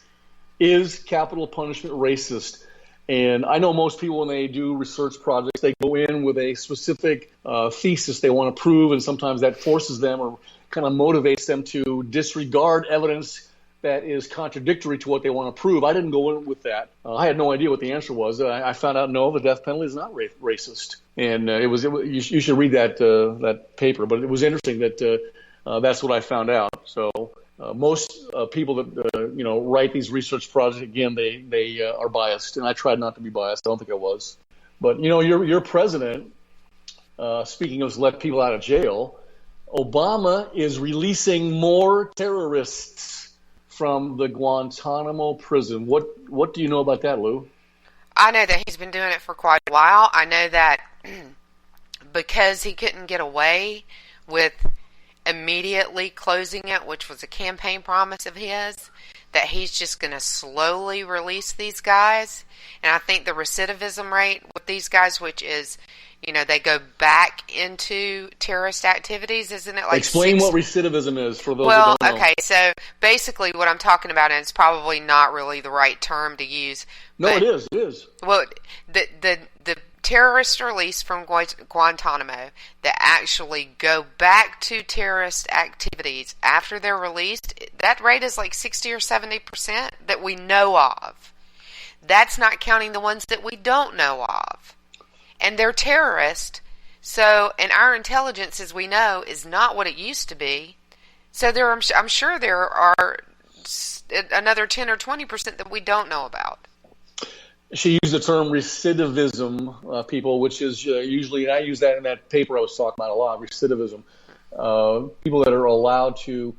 Speaker 8: Is capital punishment racist? And I know most people, when they do research projects, they go in with a specific thesis they want to prove, and sometimes that forces them or kind of motivates them to disregard evidence that is contradictory to what they want to prove. I didn't go in with that. I had no idea what the answer was. I found out, no, the death penalty is not racist. And you should read that paper. But it was interesting that that's what I found out. So most people that write these research projects, again, they are biased, and I tried not to be biased. I don't think I was. But your president, speaking of let people out of jail, Obama is releasing more terrorists from the Guantanamo prison. What do you know about that, Lou?
Speaker 9: I know that he's been doing it for quite a while. I know that because he couldn't get away with immediately closing it, which was a campaign promise of his, that he's just going to slowly release these guys. And I think the recidivism rate with these guys, which is, they go back into terrorist activities, isn't it? Like
Speaker 8: Explain what recidivism is for those that don't know.
Speaker 9: Okay, so basically what I'm talking about, and it's probably not really the right term to use.
Speaker 8: No, it is. It is.
Speaker 9: Well, the terrorists released from Guantanamo that actually go back to terrorist activities after they're released, that rate is like 60 or 70% that we know of. That's not counting the ones that we don't know of. And they're terrorists, and our intelligence, as we know, is not what it used to be. So I'm sure there are another 10 or 20% that we don't know about.
Speaker 8: She used the term recidivism, people, which is usually, and I use that in that paper I was talking about a lot, recidivism. People that are allowed to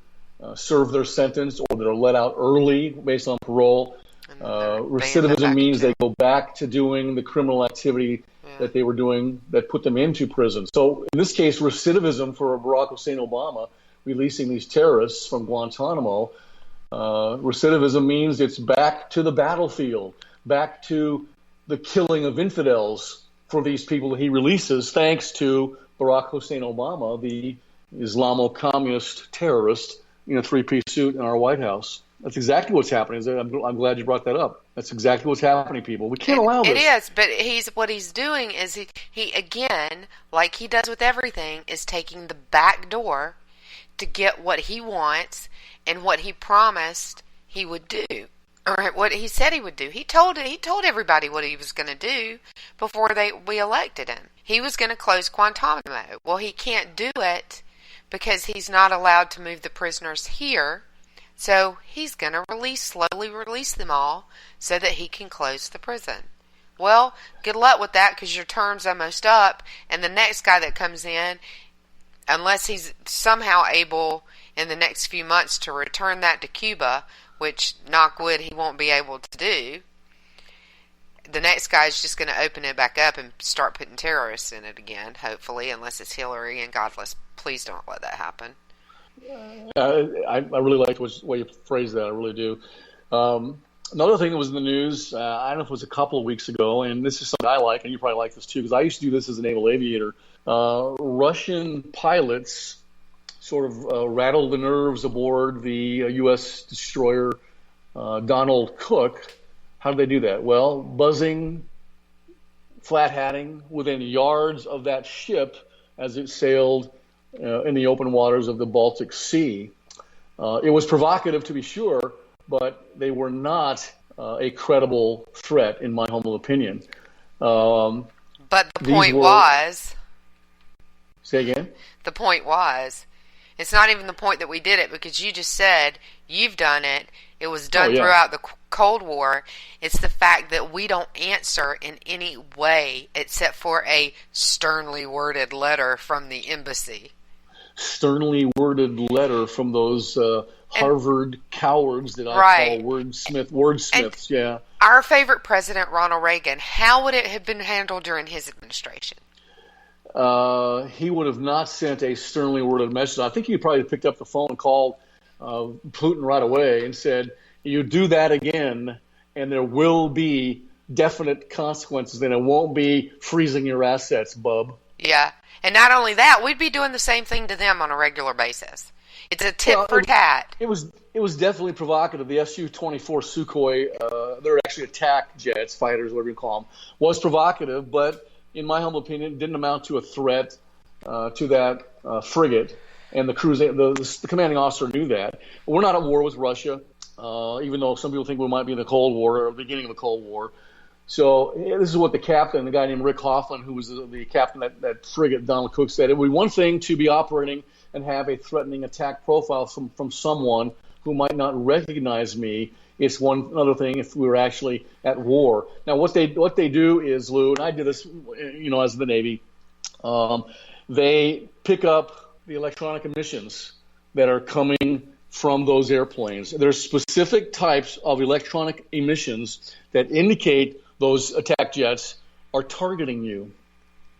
Speaker 8: serve their sentence or that are let out early based on parole. Recidivism means they go back to doing the criminal activity that they were doing that put them into prison. So in this case, recidivism for Barack Hussein Obama releasing these terrorists from Guantanamo, recidivism means it's back to the battlefield, back to the killing of infidels for these people that he releases, thanks to Barack Hussein Obama, the Islamo-communist terrorist in a three-piece suit in our White House. That's exactly what's happening. I'm glad you brought that up. That's exactly what's happening, people. We can't allow this.
Speaker 9: It is, but what he's doing is he again, like he does with everything, is taking the back door to get what he wants and what he promised he would do, or what he said he would do. He told everybody what he was going to do before we elected him. He was going to close Guantanamo. Well, he can't do it because he's not allowed to move the prisoners here. So he's going to slowly release them all so that he can close the prison. Well, good luck with that because your term's almost up, and the next guy that comes in, unless he's somehow able in the next few months to return that to Cuba, which, knock wood, he won't be able to do, the next guy is just going to open it back up and start putting terrorists in it again, hopefully, unless it's Hillary, and God please don't let that happen.
Speaker 8: I really like the way you phrased that. I really do. Another thing that was in the news, I don't know if it was a couple of weeks ago, and this is something I like, and you probably like this too, because I used to do this as a naval aviator. Russian pilots sort of rattled the nerves aboard the U.S. destroyer Donald Cook. How did they do that? Well, buzzing, flat-hatting within yards of that ship as it sailed in the open waters of the Baltic Sea. It was provocative, to be sure, but they were not a credible threat, in my humble opinion.
Speaker 9: But the point was...
Speaker 8: Say again?
Speaker 9: The point was, it's not even the point that we did it, because you just said you've done it. It was done throughout the Cold War. It's the fact that we don't answer in any way except for a sternly worded letter from the embassy.
Speaker 8: Sternly worded letter from those Harvard cowards that I call wordsmiths. Yeah.
Speaker 9: Our favorite president, Ronald Reagan, how would it have been handled during his administration?
Speaker 8: He would have not sent a sternly worded message. I think he probably picked up the phone and called Putin right away and said, "You do that again, and there will be definite consequences, and it won't be freezing your assets, bub."
Speaker 9: Yeah. And not only that, we'd be doing the same thing to them on a regular basis. It's a tit for tat.
Speaker 8: It was definitely provocative. The Su-24 Sukhoi, they're actually attack jets, fighters, whatever you call them, was provocative, but in my humble opinion, it didn't amount to a threat to that frigate. And the cruise, the commanding officer knew that. We're not at war with Russia, even though some people think we might be in the Cold War or the beginning of the Cold War. So this is what the captain, the guy named Rick Hoffman, who was the captain of that frigate, Donald Cook, said. It would be one thing to be operating and have a threatening attack profile from someone who might not recognize me. It's another thing if we were actually at war. Now, what they do is, Lou, and I did this, as the Navy, they pick up the electronic emissions that are coming from those airplanes. There's specific types of electronic emissions that indicate those attack jets are targeting you.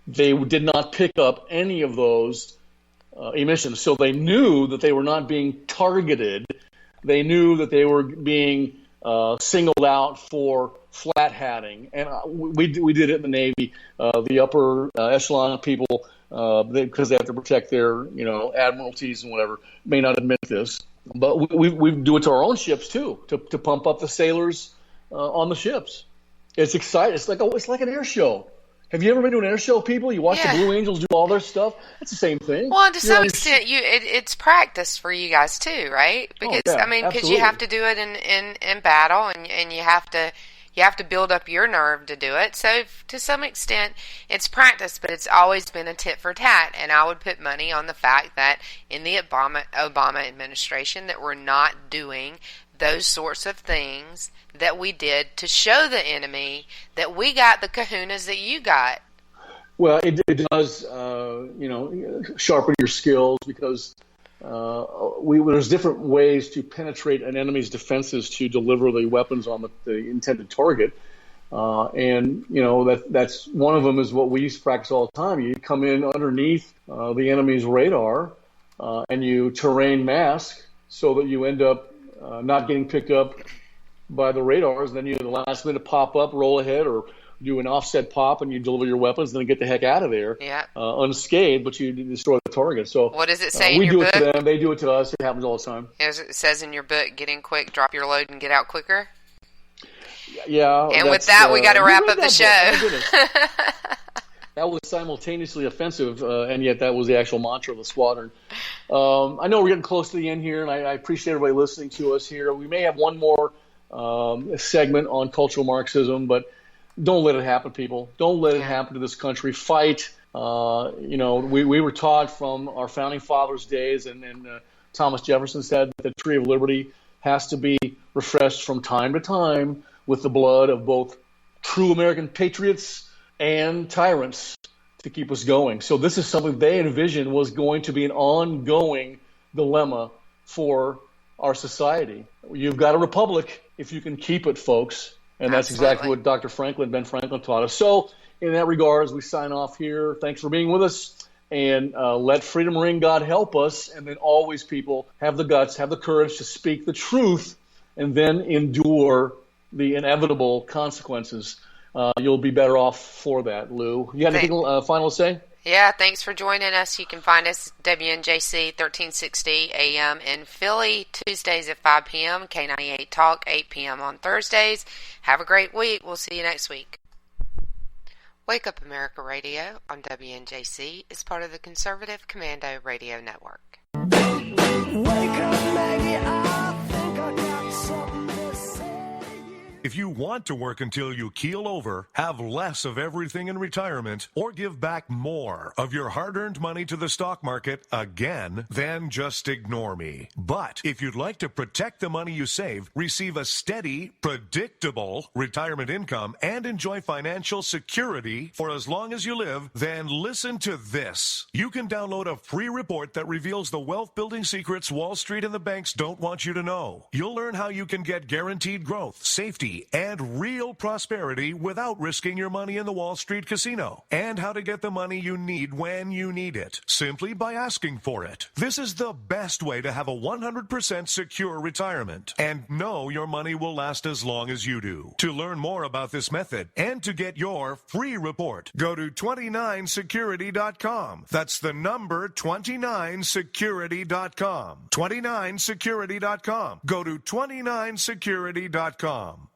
Speaker 8: They did not pick up any of those emissions, so they knew that they were not being targeted. They knew that they were being singled out for flat hatting, and we did it in the Navy. The upper echelon of people, because they have to protect their admiralties and whatever, may not admit this, but we do it to our own ships too, to pump up the sailors on the ships. It's exciting. It's like an air show. Have you ever been to an air show, people? You watch the Blue Angels do all their stuff. It's the same thing.
Speaker 9: Well, to some extent, it's practice for you guys too, right? Because because you have to do it in battle, and you have to build up your nerve to do it. So to some extent, it's practice, but it's always been a tit for tat. And I would put money on the fact that in the Obama administration that we're not doing those sorts of things that we did to show the enemy that we got the kahunas that you got.
Speaker 8: Well, it does, sharpen your skills because there's different ways to penetrate an enemy's defenses to deliver the weapons on the intended target. That's one of them is what we used to practice all the time. You come in underneath the enemy's radar and you terrain mask so that you end up not getting picked up by the radars, and then you at the last minute pop up, roll ahead, or do an offset pop and you deliver your weapons, and then get the heck out of there unscathed, but you destroy the target. So
Speaker 9: what does it say in
Speaker 8: we
Speaker 9: your
Speaker 8: do
Speaker 9: book?
Speaker 8: it to them, they do it to us. It happens all the time.
Speaker 9: It says in your book, get in quick, drop your load, and get out quicker.
Speaker 8: Yeah.
Speaker 9: And with that, we got to wrap up the show.
Speaker 8: That was simultaneously offensive, and yet that was the actual mantra of the squadron. I know we're getting close to the end here, and I appreciate everybody listening to us here. We may have one more segment on cultural Marxism, but don't let it happen, people. Don't let it happen to this country. Fight. We were taught from our founding fathers' days, and Thomas Jefferson said that the tree of liberty has to be refreshed from time to time with the blood of both true American patriots and tyrants to keep us going. So this is something they envisioned was going to be an ongoing dilemma for our society. You've got a republic if you can keep it, folks. And that's exactly what Ben Franklin taught us. So in that regard, as we sign off here, thanks for being with us. And let freedom ring, God help us. And then always, people, have the guts, have the courage to speak the truth and then endure the inevitable consequences. You'll be better off for that, Lou. You got anything final to say?
Speaker 9: Yeah, thanks for joining us. You can find us WNJC 1360 AM in Philly, Tuesdays at 5 p.m., K98 Talk, 8 p.m. on Thursdays. Have a great week. We'll see you next week. Wake Up America Radio on WNJC is part of the Conservative Commando Radio Network.
Speaker 7: Wake up, Maggie, I think I got something to say.
Speaker 15: If you want to work until you keel over, have less of everything in retirement, or give back more of your hard-earned money to the stock market again, then just ignore me. But if you'd like to protect the money you save, receive a steady, predictable retirement income, and enjoy financial security for as long as you live, then listen to this. You can download a free report that reveals the wealth-building secrets Wall Street and the banks don't want you to know. You'll learn how you can get guaranteed growth, safety, and real prosperity without risking your money in the Wall Street casino, and how to get the money you need when you need it, simply by asking for it. This is the best way to have a 100% secure retirement and know your money will last as long as you do. To learn more about this method and to get your free report, go to 29security.com. That's the number 29security.com. 29security.com. Go to 29security.com.